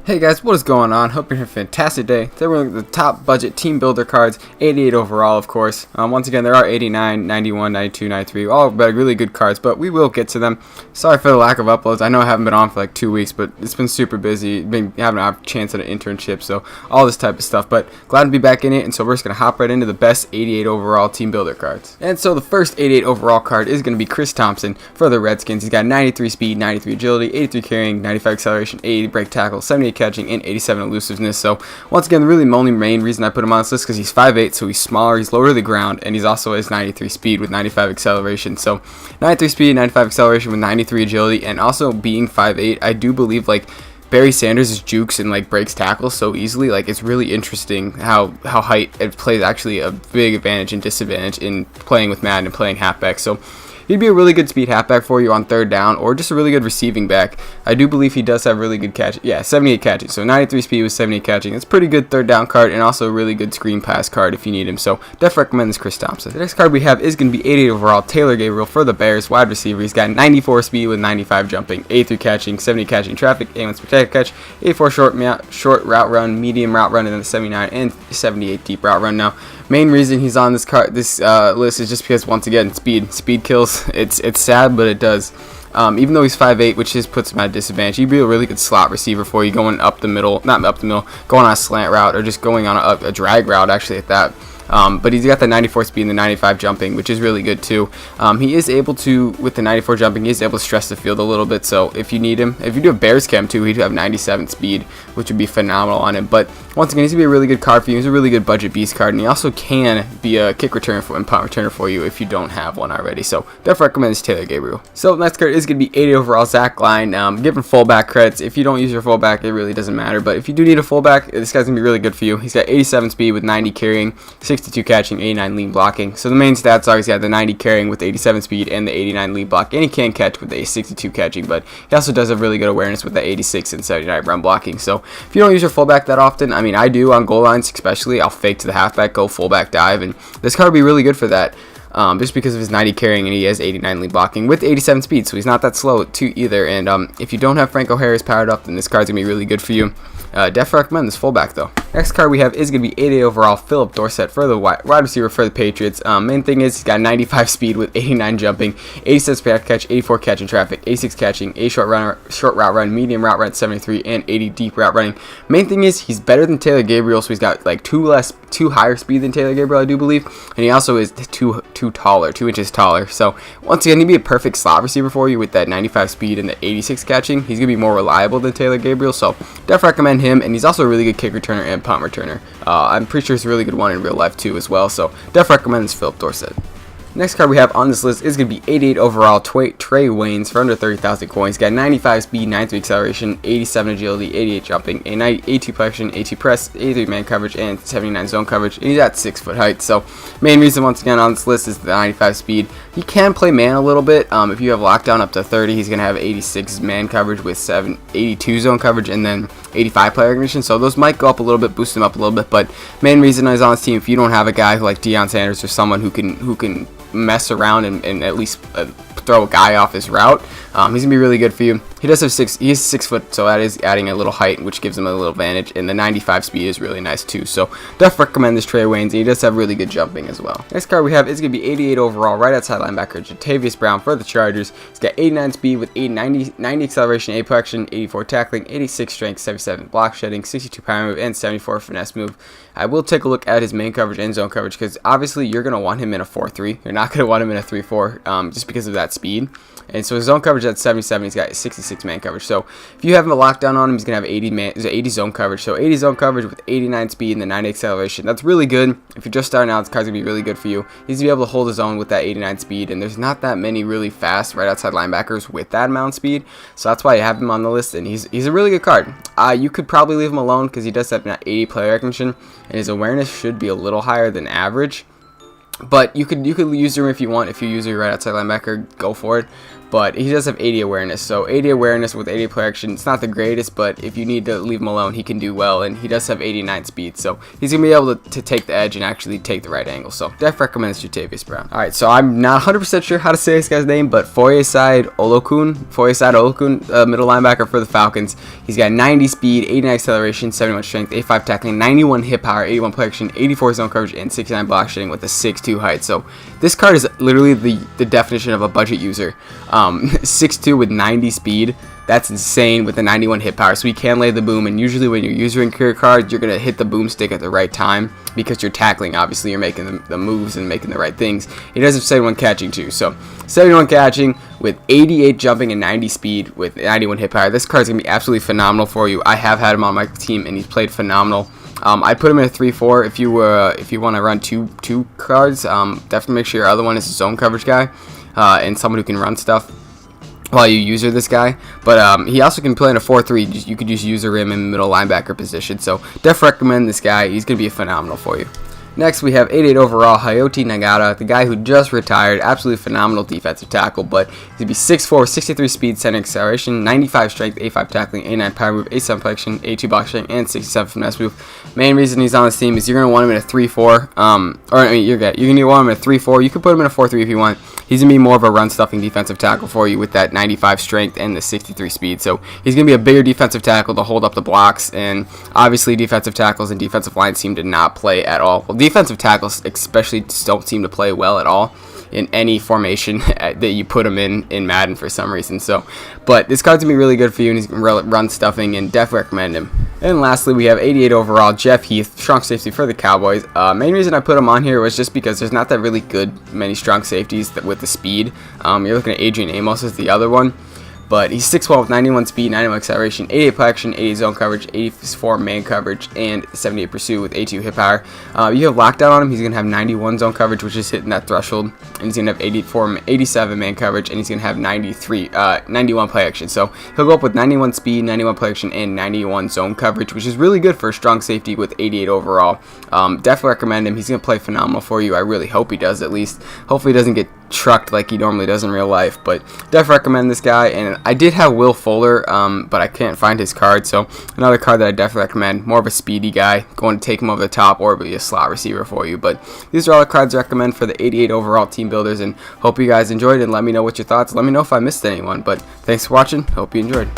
Hey guys, what is going on? Hope you're having a fantastic day. Today we're looking at the top budget team builder cards, 88 overall of course. Once again, there are 89, 91, 92, 93, all really good cards, but we will get to them. Sorry for the lack of uploads. I know I haven't been on for like 2 weeks, but it's been super busy. Been having a chance at an internship, so all this type of stuff, but glad to be back in it, and so we're just going to hop right into the best 88 overall team builder cards. And so the first 88 overall card is going to be Chris Thompson for the Redskins. He's got 93 speed, 93 agility, 83 carrying, 95 acceleration, 80 break tackle, 78 catching, and 87 elusiveness. So once again, really the only main reason I put him on this list because he's 5'8", so he's smaller, he's lower to the ground, and he's also has 93 speed with 95 acceleration. So 93 speed, 95 acceleration with 93 agility, and also being 5'8", I do believe like Barry Sanders is jukes and like breaks tackles so easily. Like it's really interesting how height it plays actually a big advantage and disadvantage in playing with Madden and playing halfback. So he'd be a really good speed halfback for you on third down, or just a really good receiving back. I do believe he does have really good catch. Yeah, 78 catching. So 93 speed with 78 catching. It's a pretty good third down card, and also a really good screen pass card if you need him. So definitely recommend this Chris Thompson. The next card we have is going to be 88 overall, Taylor Gabriel for the Bears, wide receiver. He's got 94 speed with 95 jumping, 83 catching, 70 catching traffic, 81 spectacular catch, 84 short route run, medium route run, and then 79 and 78 deep route run. Now, main reason he's on this list is just because, once again, speed kills. It's sad, but it does. Even though he's 5'8", which just puts him at a disadvantage, he'd be a really good slot receiver for you going up the middle, not up the middle, going on a slant route or just going on a drag route actually at that. But he's got the 94 speed and the 95 jumping, which is really good too. He is able to, with the 94 jumping, he is able to stress the field a little bit. So if you need him, if you do a Bears chem too, he'd have 97 speed, which would be phenomenal on him. But once again, he's going to be a really good card for you. He's a really good budget beast card, and he also can be a kick returner and punt returner for you if you don't have one already. So definitely recommend this Taylor Gabriel. So the next card is going to be 80 overall, Zach Line. Give him fullback credits. If you don't use your fullback, it really doesn't matter. But if you do need a fullback, this guy's going to be really good for you. He's got 87 speed with 90 carrying, 62 catching, 89 lean blocking. So the main stats are he's got the 90 carrying with 87 speed and the 89 lean block, and he can catch with a 62 catching, but he also does have really good awareness with the 86 and 79 run blocking. So if you don't use your fullback that often, I mean I do on goal lines especially, I'll fake to the halfback, go fullback dive, and this card would be really good for that. Just because of his 90 carrying, and he has 89 lead blocking with 87 speed, so he's not that slow too either. And if you don't have Franco Harris powered up, then this card's gonna be really good for you. Definitely recommend this fullback though. Next card we have is going to be 88 overall, Phillip Dorsett for the wide receiver for the Patriots. Main thing is he's got 95 speed with 89 jumping, 87 speed catch, 84 catching traffic, 86 catching, 8 short route run, medium route run 73, and 80 deep route running. Main thing is he's better than Taylor Gabriel, so he's got like two higher speed than Taylor Gabriel, I do believe, and he also is 2 inches taller. So once again, he'd be a perfect slot receiver for you with that 95 speed and the 86 catching. He's gonna be more reliable than Taylor Gabriel, so definitely recommend him. And he's also a really good kick returner and punt returner. I'm pretty sure he's a really good one in real life too as well, so definitely recommend this Phillip Dorsett. Next card we have on this list is going to be 88 overall, Trey Waynes for under 30,000 coins. He's got 95 speed, 93 acceleration, 87 agility, 88 jumping, 82 protection, 82 press, 83 man coverage, and 79 zone coverage. And he's at 6 foot height. So main reason once again on this list is the 95 speed. He can play man a little bit. If you have lockdown up to 30, he's going to have 86 man coverage with 82 zone coverage, and then 85 player recognition. So those might go up a little bit, boost him up a little bit. But main reason is on this team, if you don't have a guy like Deion Sanders or someone who can mess around and at least throw a guy off his route, he's gonna be really good for you. He's 6 foot, so that is adding a little height, which gives him a little advantage, and the 95 speed is really nice too. So definitely recommend this Trey Waynes, and he does have really good jumping as well. Next card we have is gonna be 88 overall, right outside linebacker, Tavious Brown for the Chargers. He's got 89 speed with 90 acceleration, 8 protection, 84 tackling, 86 strength, 77 block shedding, 62 power move, and 74 finesse move. I will take a look at his main coverage and zone coverage, because obviously you're gonna want him in a 4-3. You're not gonna want him in a 3-4, just because of that speed. And so his zone coverage at 77, he's got 66 man coverage. So if you have him a lockdown on him, he's gonna have 80 zone coverage. So 80 zone coverage with 89 speed and the 90 acceleration. That's really good. If you're just starting out, this card's gonna be really good for you. He's gonna be able to hold his own with that 89 speed, and there's not that many really fast right outside linebackers with that amount of speed. So that's why I have him on the list, and he's a really good card. You could probably leave him alone because he does have an 80 player recognition, and his awareness should be a little higher than average. But you could use him if you want. If you use your right outside linebacker, go for it. but he does have 80 awareness. So 80 awareness with 80 player action, it's not the greatest, but if you need to leave him alone, he can do well, and he does have 89 speed, so he's going to be able to take the edge and actually take the right angle. So definitely recommend this to Tavious Brown. Alright, so I'm not 100% sure how to say this guy's name, but Olo Coon, middle linebacker for the Falcons. He's got 90 speed, 89 acceleration, 71 strength, 85 tackling, 91 hit power, 81 play action, 84 zone coverage, and 69 block shedding with a 6'2 height. So this card is literally the definition of a budget user. 6'2 with 90 speed. That's insane with the 91 hit power, so he can lay the boom, and usually when you're using career cards, you're going to hit the boomstick at the right time because you're tackling. Obviously, you're making the moves and making the right things. He does have 71 catching too, so 71 catching with 88 jumping and 90 speed with 91 hit power. This card's going to be absolutely phenomenal for you. I have had him on my team, and he's played phenomenal. I put him in a 3-4 if you want to run two cards. Definitely make sure your other one is a zone coverage guy and someone who can run stuff while you user this guy, but he also can play in a 4-3. You could just user him in the middle linebacker position, so definitely recommend this guy. He's going to be phenomenal for you. Next, we have 88 overall, Oto Nagata, the guy who just retired. Absolutely phenomenal defensive tackle, but he's going to be 6'4", 63 speed, 10 acceleration, 95 strength, 85 tackling, 89 power move, 87 protection, 82 box strength, and 67 finesse move. Main reason he's on this team is you're going to want him in a 3-4, you're going to want him in a 3-4. You could put him in a 4-3 if you want. He's going to be more of a run-stuffing defensive tackle for you with that 95 strength and the 63 speed. So he's going to be a bigger defensive tackle to hold up the blocks, and obviously defensive tackles and defensive lines seem to not play at all. Well, defensive tackles especially don't seem to play well at all in any formation that you put him in Madden for some reason. So, but this card's going to be really good for you, and he's going to run stuffing, and definitely recommend him. And lastly, we have 88 overall, Heath, strong safety for the Cowboys. Main reason I put him on here was just because there's not that really many strong safeties with the speed. You're looking at Adrian Amos as the other one. But he's 6'12", 91 speed, 91 acceleration, 88 play action, 80 zone coverage, 84 man coverage, and 78 pursuit with 82 hit power. You have lockdown on him. He's going to have 91 zone coverage, which is hitting that threshold. And he's going to have 87 man coverage, and he's going to have 91 play action. So he'll go up with 91 speed, 91 play action, and 91 zone coverage, which is really good for a strong safety with 88 overall. Definitely recommend him. He's going to play phenomenal for you. I really hope he does, at least. Hopefully he doesn't get trucked like he normally does in real life, but definitely recommend this guy. And I did have Will Fuller, but I can't find his card, so another card that I definitely recommend. More of a speedy guy, going to take him over the top or be a slot receiver for you. But these are all the cards I recommend for the 88 overall team builders, and hope you guys enjoyed, and let me know what your thoughts. Let me know if I missed anyone, but thanks for watching. Hope you enjoyed.